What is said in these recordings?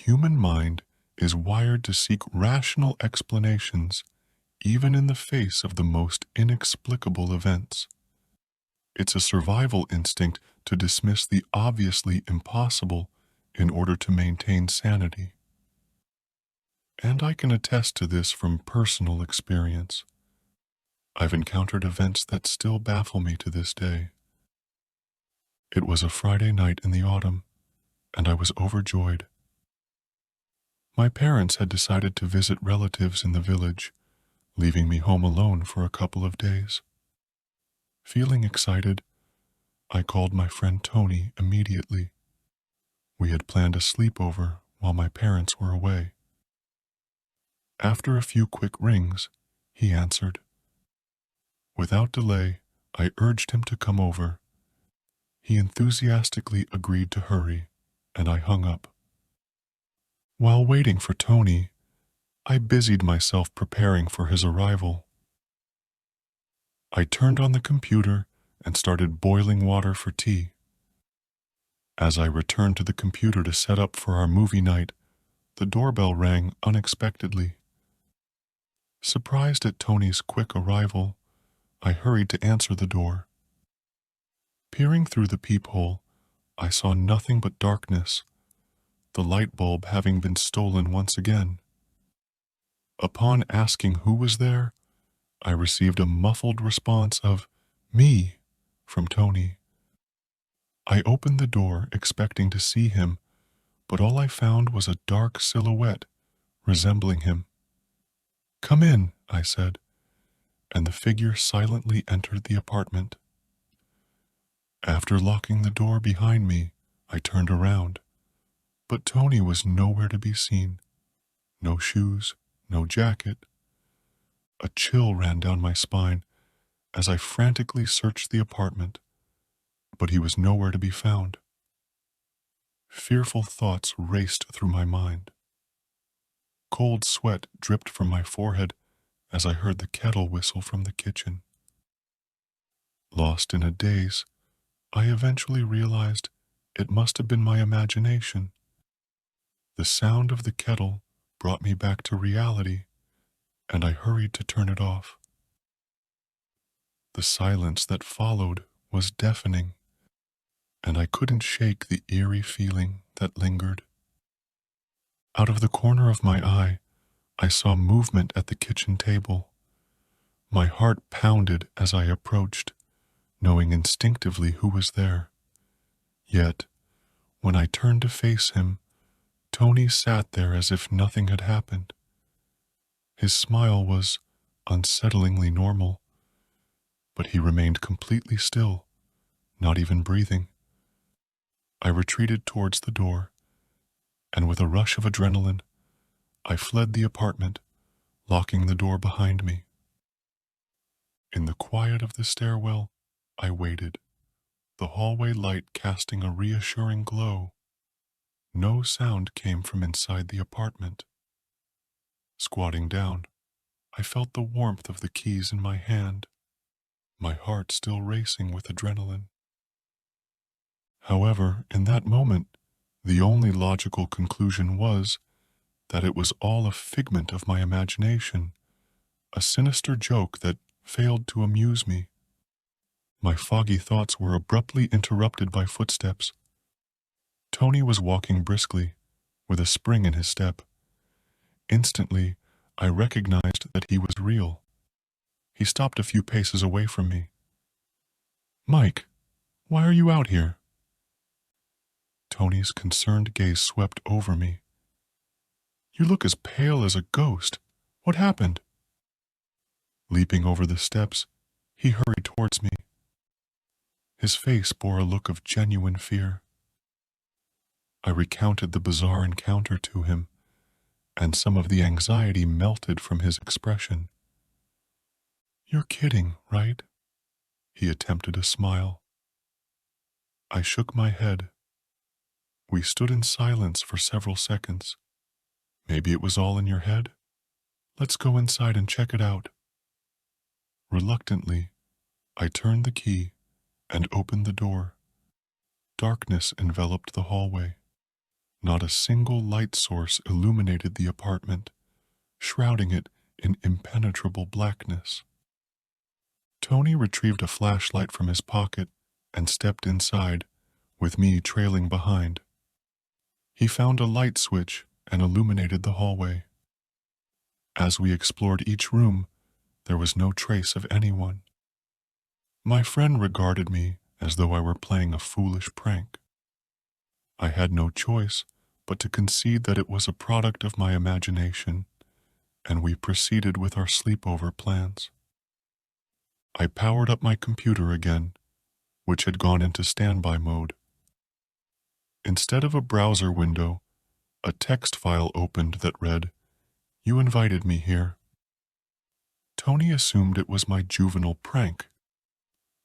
human mind is wired to seek rational explanations, even in the face of the most inexplicable events. It's a survival instinct to dismiss the obviously impossible in order to maintain sanity. And I can attest to this from personal experience. I've encountered events that still baffle me to this day. It was a Friday night in the autumn, and I was overjoyed. My parents had decided to visit relatives in the village, leaving me home alone for a couple of days. Feeling excited, I called my friend Tony immediately. We had planned a sleepover while my parents were away. After a few quick rings, he answered. Without delay, I urged him to come over. He enthusiastically agreed to hurry, and I hung up. While waiting for Tony, I busied myself preparing for his arrival. I turned on the computer and started boiling water for tea. As I returned to the computer to set up for our movie night, the doorbell rang unexpectedly. Surprised at Tony's quick arrival, I hurried to answer the door. Peering through the peephole, I saw nothing but darkness, the light bulb having been stolen once again. Upon asking who was there, I received a muffled response of "me" from Tony. I opened the door expecting to see him, but all I found was a dark silhouette resembling him. "Come in," I said, and the figure silently entered the apartment. After locking the door behind me, I turned around, but Tony was nowhere to be seen. No shoes, no jacket. A chill ran down my spine as I frantically searched the apartment, but he was nowhere to be found. Fearful thoughts raced through my mind. Cold sweat dripped from my forehead as I heard the kettle whistle from the kitchen. Lost in a daze, I eventually realized it must have been my imagination. The sound of the kettle brought me back to reality, and I hurried to turn it off. The silence that followed was deafening, and I couldn't shake the eerie feeling that lingered. Out of the corner of my eye, I saw movement at the kitchen table. My heart pounded as I approached, knowing instinctively who was there. Yet, when I turned to face him, Tony sat there as if nothing had happened. His smile was unsettlingly normal, but he remained completely still, not even breathing. I retreated towards the door, and with a rush of adrenaline, I fled the apartment, locking the door behind me. In the quiet of the stairwell, I waited, the hallway light casting a reassuring glow. No sound came from inside the apartment. Squatting down, I felt the warmth of the keys in my hand, my heart still racing with adrenaline. However, in that moment, the only logical conclusion was that it was all a figment of my imagination, a sinister joke that failed to amuse me. My foggy thoughts were abruptly interrupted by footsteps. Tony was walking briskly, with a spring in his step. Instantly, I recognized that he was real. He stopped a few paces away from me. "Mike, why are you out here?" Tony's concerned gaze swept over me. "You look as pale as a ghost. What happened?" Leaping over the steps, he hurried towards me. His face bore a look of genuine fear. I recounted the bizarre encounter to him, and some of the anxiety melted from his expression. "You're kidding, right?" He attempted a smile. I shook my head. We stood in silence for several seconds. "Maybe it was all in your head? Let's go inside and check it out." Reluctantly, I turned the key and opened the door. Darkness enveloped the hallway. Not a single light source illuminated the apartment, shrouding it in impenetrable blackness. Tony retrieved a flashlight from his pocket and stepped inside, with me trailing behind. He found a light switch and illuminated the hallway. As we explored each room, there was no trace of anyone. My friend regarded me as though I were playing a foolish prank. I had no choice but to concede that it was a product of my imagination, and we proceeded with our sleepover plans. I powered up my computer again, which had gone into standby mode. Instead of a browser window, a text file opened that read, "You invited me here." Tony assumed it was my juvenile prank,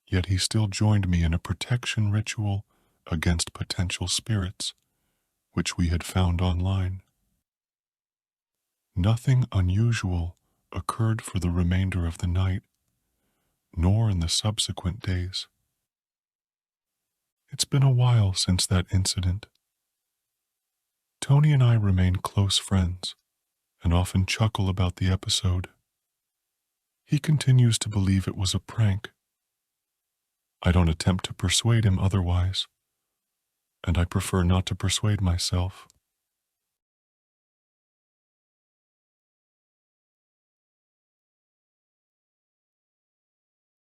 yet he still joined me in a protection ritual against potential spirits, which we had found online. Nothing unusual occurred for the remainder of the night, nor in the subsequent days. It's been a while since that incident. Tony and I remain close friends and often chuckle about the episode. He continues to believe it was a prank. I don't attempt to persuade him otherwise, and I prefer not to persuade myself.